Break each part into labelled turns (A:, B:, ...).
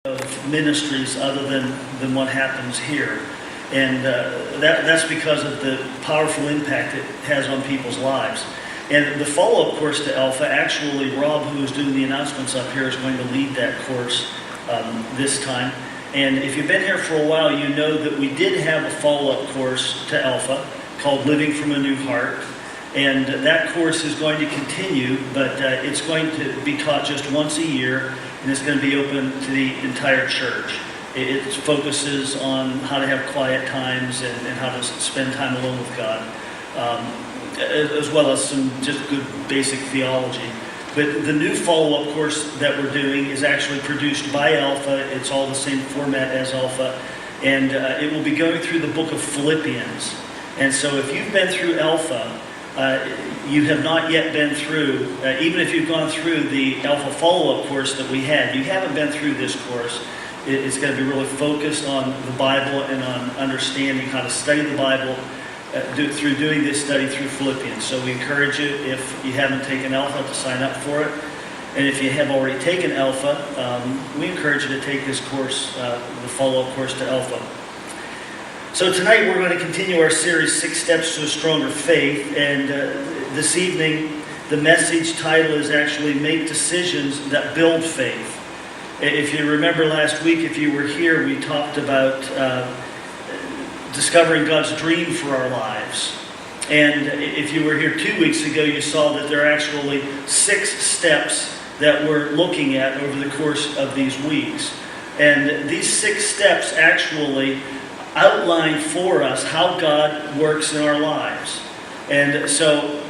A: of ministries other than what happens here. And that's because of the powerful impact it has on people's lives. And the follow-up course to Alpha, actually Rob, who is doing the announcements up here, is going to lead that course this time. And if you've been here for a while, you know that we did have a follow-up course to Alpha called Living from a New Heart. And that course is going to continue, but it's going to be taught just once a year, and it's going to be open to the entire church. It focuses on how to have quiet times and how to spend time alone with God, as well as some just good basic theology. But the new follow-up course that we're doing is actually produced by Alpha. It's all the same format as Alpha, and it will be going through the book of Philippians. And so if you've been through Alpha, you have not yet been through, even if you've gone through the Alpha follow-up course that we had, you haven't been through this course. It's going to be really focused on the Bible and on understanding how to study the Bible through doing this study through Philippians. So we encourage you, if you haven't taken Alpha, to sign up for it. And if you have already taken Alpha, we encourage you to take this course, the follow-up course to Alpha. So tonight we're going to continue our series, 6 Steps to a Stronger Faith. And this evening, the message title is actually Make Decisions That Build Faith. If you remember last week, if you were here, we talked about discovering God's dream for our lives. And if you were here 2 weeks ago, you saw that there are actually 6 steps that we're looking at over the course of these weeks. And these 6 steps actually outline for us how God works in our lives. And so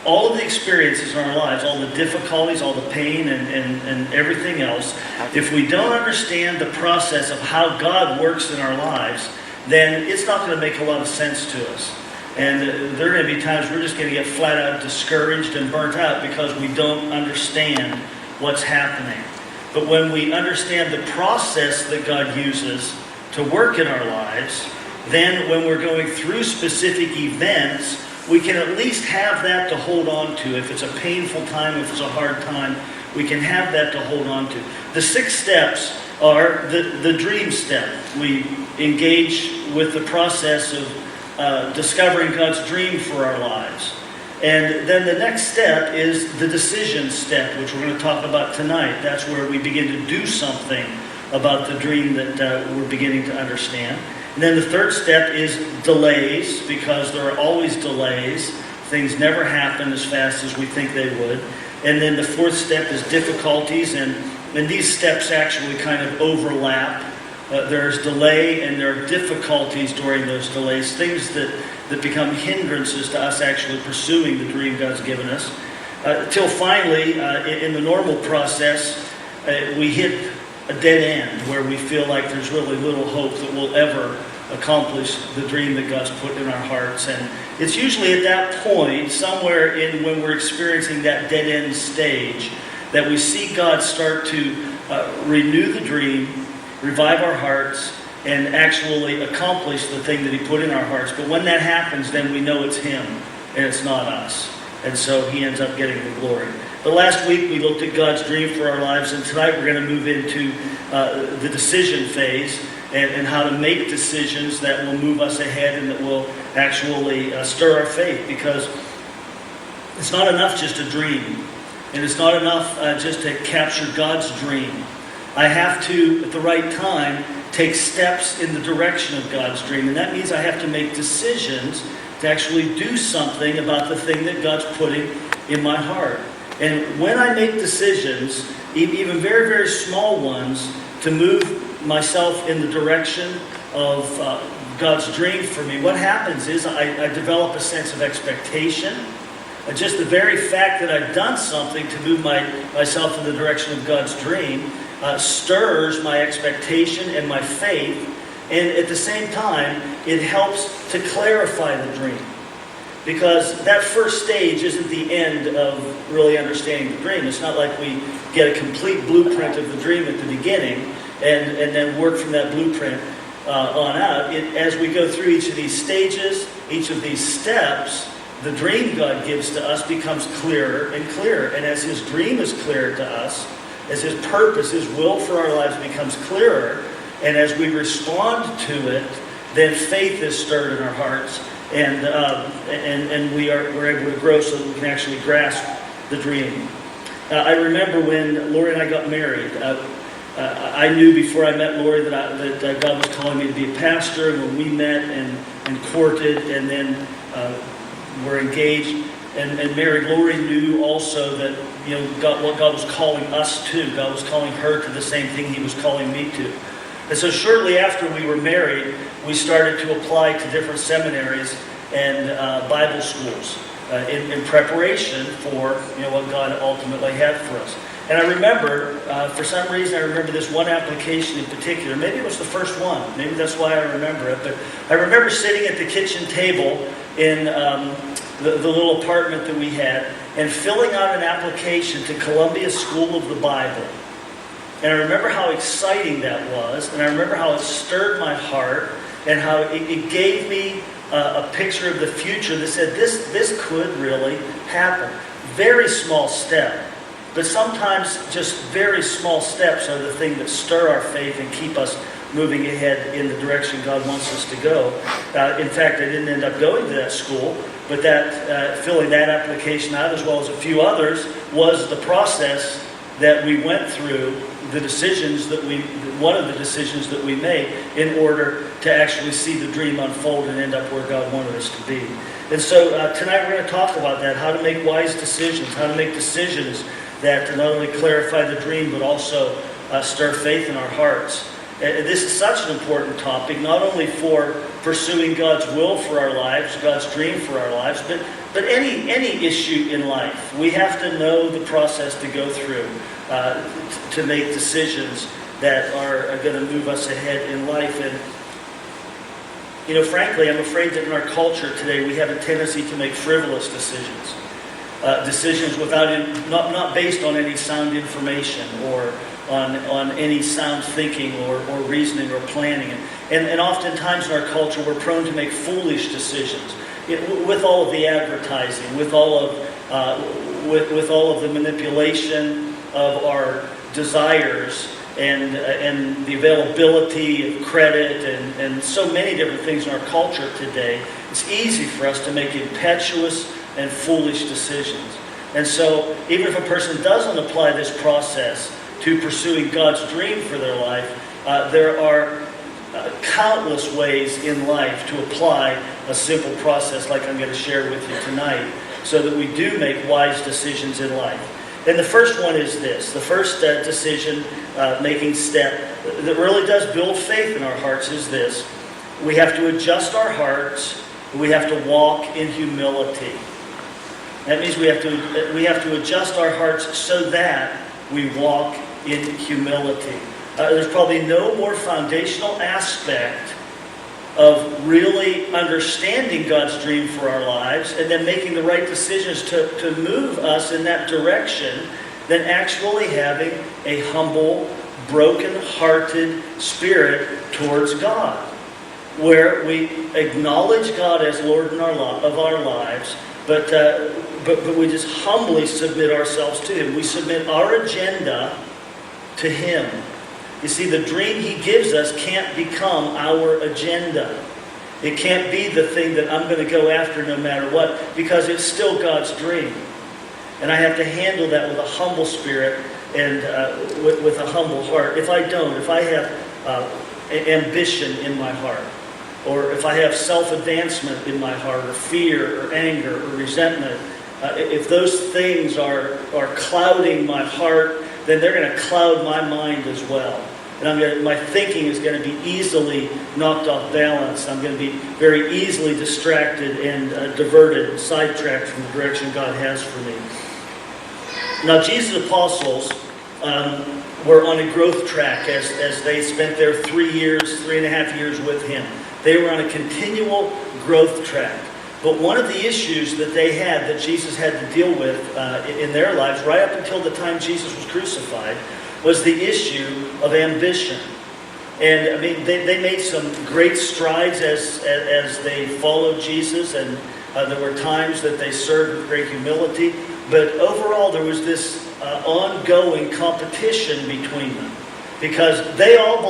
A: all of the experiences in our lives, all the difficulties, all the pain and everything else, if we don't understand the process of how God works in our lives, then it's not going to make a lot of sense to us. And there are going to be times we're just going to get flat out discouraged and burnt out because we don't understand what's happening. But when we understand the process that God uses to work in our lives, then when we're going through specific events, we can at least have that to hold on to. If it's a painful time, if it's a hard time, we can have that to hold on to. The 6 steps are the dream step. We engage with the process of discovering God's dream for our lives. And then the next step is the decision step, which we're going to talk about tonight. That's where we begin to do something about the dream that we're beginning to understand. And then the third step is delays, because there are always delays. Things never happen as fast as we think they would. And then the fourth step is difficulties, and these steps actually kind of overlap. There's delay and there are difficulties during those delays, things that become hindrances to us actually pursuing the dream God's given us. Till finally, in the normal process, we hit a dead end where we feel like there's really little hope that we'll ever accomplish the dream that God's put in our hearts. And it's usually at that point, somewhere in when we're experiencing that dead end stage, that we see God start to renew the dream, revive our hearts, and actually accomplish the thing that He put in our hearts. But when that happens, then we know it's Him and it's not us. And so He ends up getting the glory. But last week we looked at God's dream for our lives, and tonight we're going to move into the decision phase and how to make decisions that will move us ahead and that will actually stir our faith, because it's not enough just to dream, and it's not enough just to capture God's dream. I have to, at the right time, take steps in the direction of God's dream, and that means I have to make decisions to actually do something about the thing that God's putting in my heart. And when I make decisions, even very, very small ones, to move myself in the direction of God's dream for me, what happens is I develop a sense of expectation. Just the very fact that I've done something to move myself in the direction of God's dream stirs my expectation and my faith. And at the same time, it helps to clarify the dream. Because that first stage isn't the end of really understanding the dream. It's not like we get a complete blueprint of the dream at the beginning and then work from that blueprint on out. As we go through each of these stages, each of these steps, the dream God gives to us becomes clearer and clearer. And as His dream is clear to us, as His purpose, His will for our lives becomes clearer, and as we respond to it, then faith is stirred in our hearts, and we're able to grow so that we can actually grasp the dream. I remember when Lori and I got married. I knew before I met Lori that God was calling me to be a pastor. And when we met and courted and then were engaged and married, Lori knew also that what God was calling us to. God was calling her to the same thing He was calling me to. And so shortly after we were married, we started to apply to different seminaries and Bible schools in preparation for what God ultimately had for us. And I remember, for some reason, I remember this one application in particular. Maybe it was the first one. Maybe that's why I remember it. But I remember sitting at the kitchen table in the little apartment that we had and filling out an application to Columbia School of the Bible. And I remember how exciting that was. And I remember how it stirred my heart and how it gave me a picture of the future that said this could really happen. Very small step. But sometimes just very small steps are the thing that stir our faith and keep us moving ahead in the direction God wants us to go. In fact, I didn't end up going to that school, but that filling that application out, as well as a few others, was the process that we went through, one of the decisions that we made in order to actually see the dream unfold and end up where God wanted us to be. And so tonight we're going to talk about that, how to make wise decisions, how to make decisions that not only clarify the dream, but also stir faith in our hearts. This is such an important topic, not only for pursuing God's will for our lives, God's dream for our lives, but any issue in life. We have to know the process to go through to make decisions that are going to move us ahead in life. And frankly, I'm afraid that in our culture today, we have a tendency to make frivolous decisions. Decisions not based on any sound information or on any sound thinking or reasoning or planning. And oftentimes in our culture, we're prone to make foolish decisions. With all of the advertising, with all of the manipulation of our desires and the availability of credit and so many different things in our culture today, it's easy for us to make impetuous and foolish decisions. And so even if a person doesn't apply this process to pursuing God's dream for their life, there are countless ways in life to apply a simple process like I'm going to share with you tonight, so that we do make wise decisions in life. And the first one is this. The first decision-making step that really does build faith in our hearts is this. We have to adjust our hearts. We have to walk in humility. That means we have to adjust our hearts so that we walk in humility. There's probably no more foundational aspect of really understanding God's dream for our lives and then making the right decisions to move us in that direction than actually having a humble, broken-hearted spirit towards God, where we acknowledge God as Lord of our lives, but we just humbly submit ourselves to Him. We submit our agenda to Him. You see, the dream He gives us can't become our agenda. It can't be the thing that I'm going to go after no matter what, because it's still God's dream. And I have to handle that with a humble spirit and with a humble heart. If I have ambition in my heart, or if I have self-advancement in my heart, or fear, or anger, or resentment, if those things are clouding my heart, then they're going to cloud my mind as well. And my thinking is going to be easily knocked off balance. I'm going to be very easily distracted and diverted and sidetracked from the direction God has for me. Now, Jesus' apostles were on a growth track as they spent their 3.5 years with Him. They were on a continual growth track. But one of the issues that they had, that Jesus had to deal with in their lives, right up until the time Jesus was crucified, was the issue of ambition. And I mean, they made some great strides as they followed Jesus, and there were times that they served with great humility. But overall, there was this ongoing competition between them, because they all